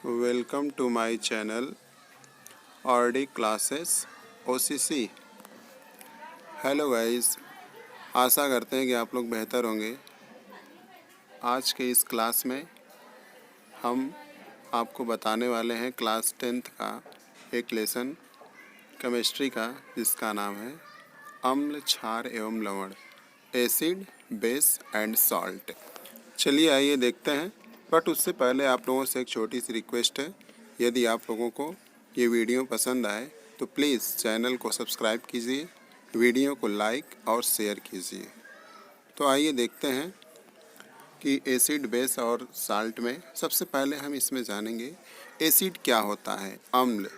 Welcome to my channel RD classes OCC. Hello guys, आशा करते हैं कि आप लोग बेहतर होंगे। आज के इस क्लास में हम आपको बताने वाले हैं क्लास 10th का एक लेसन केमिस्ट्री का, जिसका नाम है अम्ल, क्षार एवं लवण, एसिड, बेस एंड सॉल्ट। चलिए आइए देखते हैं। बट उससे पहले आप लोगों से एक छोटी सी रिक्वेस्ट है, यदि आप लोगों को ये वीडियो पसंद आए तो प्लीज़ चैनल को सब्सक्राइब कीजिए, वीडियो को लाइक और शेयर कीजिए। तो आइए देखते हैं कि एसिड, बेस और साल्ट में सबसे पहले हम इसमें जानेंगे एसिड क्या होता है, अम्ल।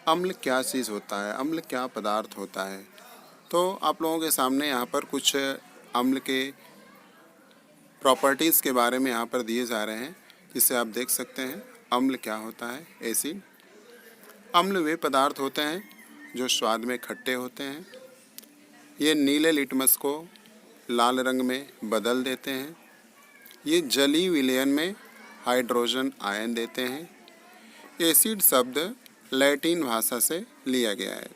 अम्ल क्या चीज़ होता है, अम्ल क्या पदार्थ होता है। तो आप लोगों के सामने यहाँ पर कुछ अम्ल के प्रॉपर्टीज़ के बारे में यहाँ पर दिए जा रहे हैं, जिससे आप देख सकते हैं अम्ल क्या होता है। एसिड, अम्ल वे पदार्थ होते हैं जो स्वाद में खट्टे होते हैं। ये नीले लिटमस को लाल रंग में बदल देते हैं। ये जलीय विलयन में हाइड्रोजन आयन देते हैं। एसिड शब्द लैटिन भाषा से लिया गया है,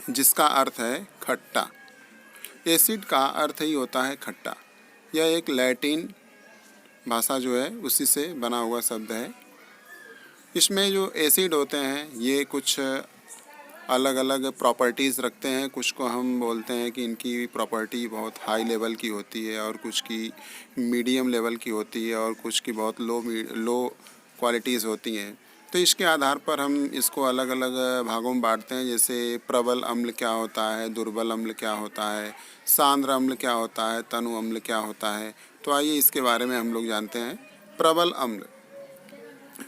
जिसका अर्थ है खट्टा। एसिड का अर्थ ही होता है खट्टा। यह एक लैटिन भाषा जो है उसी से बना हुआ शब्द है। इसमें जो एसिड होते हैं ये कुछ अलग अलग प्रॉपर्टीज़ रखते हैं। कुछ को हम बोलते हैं कि इनकी प्रॉपर्टी बहुत हाई लेवल की होती है, और कुछ की मीडियम लेवल की होती है, और कुछ की बहुत लो क्वालिटीज़ होती हैं। तो इसके आधार पर हम इसको अलग अलग भागों में बांटते हैं। जैसे प्रबल अम्ल क्या होता है, दुर्बल अम्ल क्या होता है, सांद्र अम्ल क्या होता है, तनु अम्ल क्या होता है। तो आइए इसके बारे में हम लोग जानते हैं। प्रबल अम्ल,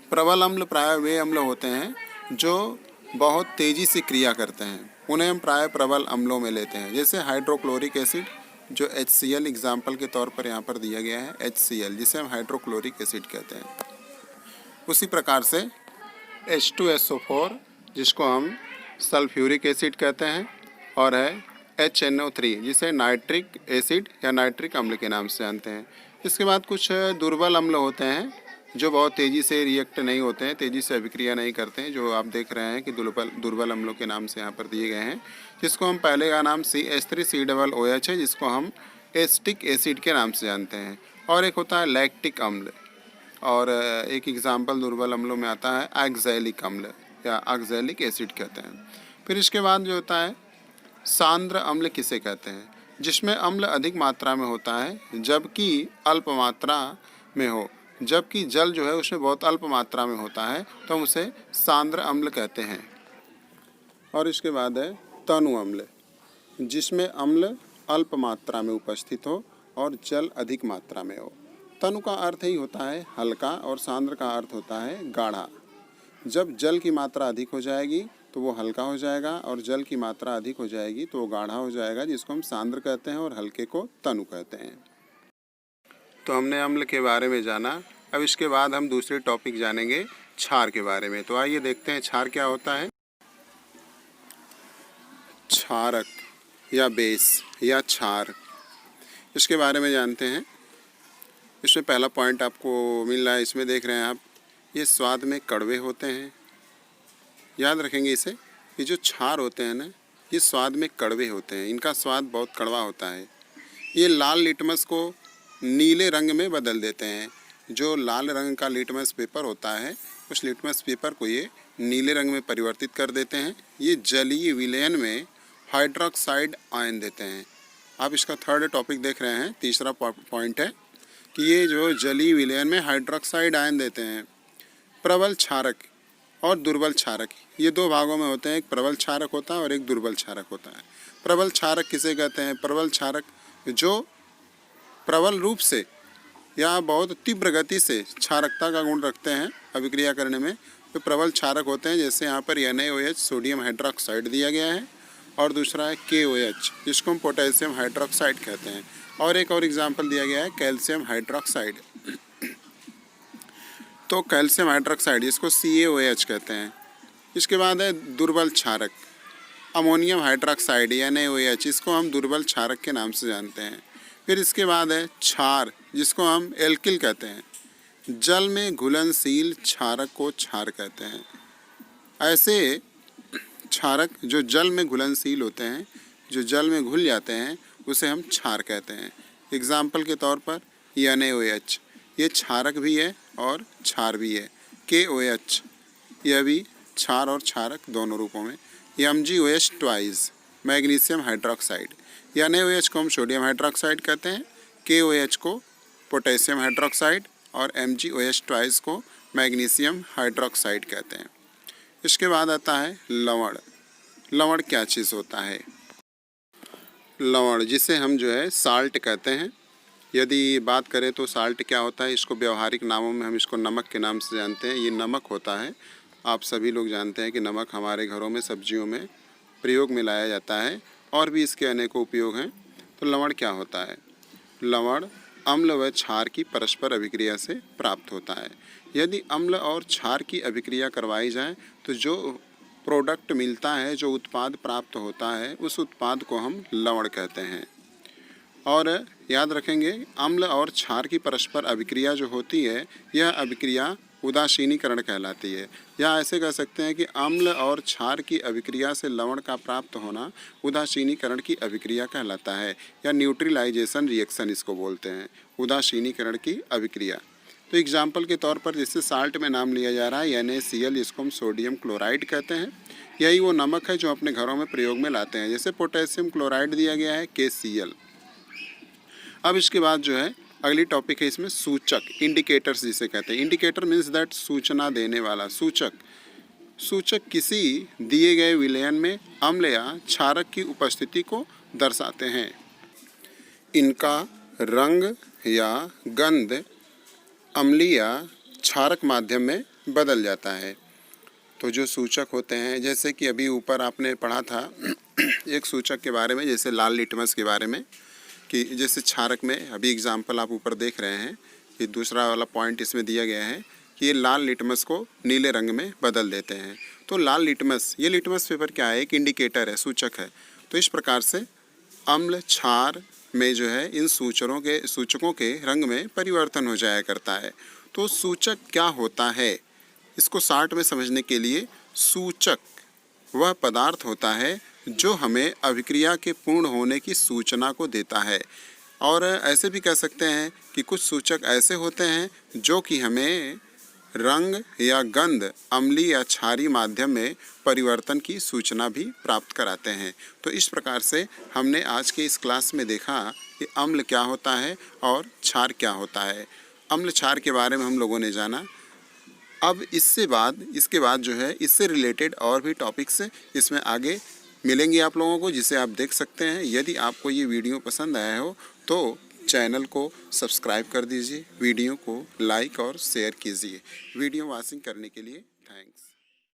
प्रबल अम्ल प्रायः वे अम्ल होते हैं जो बहुत तेज़ी से क्रिया करते हैं। उन्हें हम प्रायः प्रबल अम्लों में लेते हैं। जैसे हाइड्रोक्लोरिक एसिड, जो HCl एग्जाम्पल के तौर पर यहाँ पर दिया गया है, HCl, जिसे हम हाइड्रोक्लोरिक एसिड कहते हैं। उसी प्रकार से H2SO4, जिसको हम सल्फ्यूरिक एसिड कहते हैं, और है HNO3, जिसे नाइट्रिक एसिड या नाइट्रिक अम्ल के नाम से जानते हैं। इसके बाद कुछ दुर्बल अम्ल होते हैं जो बहुत तेज़ी से रिएक्ट नहीं होते हैं, तेज़ी से अभिक्रिया नहीं करते हैं, जो आप देख रहे हैं कि दुर्बल अम्लों के नाम से यहाँ पर दिए गए हैं। जिसको हम पहले का नाम CH3COOH है, जिसको हम एसिटिक एसिड के नाम से जानते हैं। और एक होता है लैक्टिक अम्ल, और एक एग्जाम्पल दुर्बल अम्लों में आता है ऑक्सैलिक अम्ल या ऑक्सैलिक एसिड कहते हैं। फिर इसके बाद जो होता है सांद्र अम्ल किसे कहते हैं, जिसमें अम्ल अधिक मात्रा में होता है जबकि अल्प मात्रा में हो, जबकि जल जो है उसमें बहुत अल्प मात्रा में होता है, तो हम उसे सांद्र अम्ल कहते हैं। और इसके बाद है तनु अम्ल, जिसमें अम्ल अल्प मात्रा में उपस्थित हो और जल अधिक मात्रा में हो। तनु का अर्थ ही होता है हल्का, और सांद्र का अर्थ होता है गाढ़ा। जब जल की मात्रा अधिक हो जाएगी तो वो हल्का हो जाएगा, और जल की मात्रा अधिक हो जाएगी तो वो गाढ़ा हो जाएगा, जिसको हम सांद्र कहते हैं, और हल्के को तनु कहते हैं। तो हमने अम्ल के बारे में जाना। अब इसके बाद हम दूसरे टॉपिक जानेंगे क्षार के बारे में। तो आइए देखते हैं क्षार क्या होता है। क्षारक या बेस या क्षार, इसके बारे में जानते हैं। इसमें पहला पॉइंट आपको मिल रहा है, इसमें देख रहे हैं आप, ये स्वाद में कड़वे होते हैं। याद रखेंगे इसे, ये जो क्षार होते हैं ना, ये स्वाद में कड़वे होते हैं, इनका स्वाद बहुत कड़वा होता है। ये लाल लिटमस को नीले रंग में बदल देते हैं। जो लाल रंग का लिटमस पेपर होता है, उस लिटमस पेपर को ये नीले रंग में परिवर्तित कर देते हैं। ये जलीय विलयन में हाइड्रोक्साइड आयन देते हैं। आप इसका थर्ड टॉपिक देख रहे हैं, तीसरा पॉइंट है कि ये जो जलीय विलयन में हाइड्रोक्साइड आयन देते हैं। प्रबल क्षारक और दुर्बल क्षारक, ये दो भागों में होते हैं। एक प्रबल क्षारक होता है और एक दुर्बल क्षारक होता है। प्रबल क्षारक किसे कहते हैं? प्रबल क्षारक जो प्रबल रूप से या बहुत तीव्र गति से क्षारकता का गुण रखते हैं अभिक्रिया करने में, तो प्रबल क्षारक होते हैं। जैसे यहाँ पर NaOH सोडियम हाइड्रोक्साइड दिया गया है, और दूसरा है KOH, जिसको हम पोटेशियम हाइड्रोक्साइड कहते हैं। और एक और एग्जाम्पल दिया गया है कैल्शियम हाइड्रोक्साइड। तो कैल्शियम हाइड्रोक्साइड, इसको CaOH कहते हैं। इसके बाद है दुर्बल क्षारक, अमोनियम हाइड्रोक्साइड NaOH, इसको हम दुर्बल क्षारक के नाम से जानते हैं। फिर इसके बाद है क्षार, जिसको हम एल्किल कहते हैं। जल में घुलनशील क्षारक को क्षार कहते हैं। ऐसे क्षारक जो जल में घुलनशील होते हैं, जो जल में घुल जाते हैं, उसे हम क्षार कहते हैं। एग्जाम्पल के तौर पर NaOH, ये क्षारक भी है और क्षार भी है। KOH, यह भी क्षार और क्षारक दोनों रूपों में। MgOH twice, magnesium hydroxide. NaOH को हम सोडियम हाइड्रोक्साइड कहते हैं, KOH को पोटेशियम हाइड्रोक्साइड और MgOH ट्वाइस को मैग्नीशियम हाइड्रोक्साइड कहते हैं। इसके बाद आता है लवण। लवण क्या चीज़ होता है? लवण, जिसे हम जो है साल्ट कहते हैं। यदि बात करें तो साल्ट क्या होता है, इसको व्यवहारिक नामों में हम इसको नमक के नाम से जानते हैं। ये नमक होता है। आप सभी लोग जानते हैं कि नमक हमारे घरों में सब्जियों में प्रयोग में लाया जाता है और भी इसके अनेकों उपयोग हैं। तो लवण क्या होता है? लवण अम्ल व क्षार की परस्पर अभिक्रिया से प्राप्त होता है। यदि अम्ल और क्षार की अभिक्रिया करवाई जाए तो जो प्रोडक्ट मिलता है, जो उत्पाद प्राप्त होता है, उस उत्पाद को हम लवण कहते हैं। और याद रखेंगे, अम्ल और क्षार की परस्पर अभिक्रिया जो होती है, यह अभिक्रिया उदासीनीकरण कहलाती है। या ऐसे कह सकते हैं कि अम्ल और क्षार की अभिक्रिया से लवण का प्राप्त होना उदासीनीकरण की अभिक्रिया कहलाता है, या न्यूट्रलाइजेशन रिएक्शन इसको बोलते हैं, उदासीनीकरण की अभिक्रिया। तो एग्जाम्पल के तौर पर जिससे साल्ट में नाम लिया जा रहा है NaCl, इसको हम सोडियम क्लोराइड कहते हैं। यही वो नमक है जो अपने घरों में प्रयोग में लाते हैं। जैसे पोटेशियम क्लोराइड दिया गया है KCl। अब इसके बाद जो है अगली टॉपिक है इसमें सूचक, इंडिकेटर्स जिसे कहते हैं। इंडिकेटर मीन्स दैट सूचना देने वाला। सूचक, सूचक किसी दिए गए विलयन में अम्ल या क्षारक की उपस्थिति को दर्शाते हैं। इनका रंग या गंध अम्लीय या क्षारक माध्यम में बदल जाता है। तो जो सूचक होते हैं, जैसे कि अभी ऊपर आपने पढ़ा था एक सूचक के बारे में, जैसे लाल लिटमस के बारे में, कि जैसे क्षारक में अभी एग्जाम्पल आप ऊपर देख रहे हैं कि दूसरा वाला पॉइंट इसमें दिया गया है कि ये लाल लिटमस को नीले रंग में बदल देते हैं। तो लाल लिटमस, ये लिटमस पेपर क्या है? एक इंडिकेटर है, सूचक है। तो इस प्रकार से अम्ल क्षार में जो है इन सूचकों के रंग में परिवर्तन हो जाया करता है। तो सूचक क्या होता है, इसको शॉर्ट में समझने के लिए, सूचक वह पदार्थ होता है जो हमें अभिक्रिया के पूर्ण होने की सूचना को देता है। और ऐसे भी कह सकते हैं कि कुछ सूचक ऐसे होते हैं जो कि हमें रंग या गंध अम्लीय या क्षारीय माध्यम में परिवर्तन की सूचना भी प्राप्त कराते हैं। तो इस प्रकार से हमने आज के इस क्लास में देखा कि अम्ल क्या होता है और क्षार क्या होता है। अम्ल क्षार के बारे में हम लोगों ने जाना। अब इसके बाद जो है इससे रिलेटेड और भी टॉपिक्स इसमें आगे मिलेंगे आप लोगों को, जिसे आप देख सकते हैं। यदि आपको ये वीडियो पसंद आया हो तो चैनल को सब्सक्राइब कर दीजिए, वीडियो को लाइक और शेयर कीजिए। वीडियो वॉचिंग करने के लिए थैंक्स।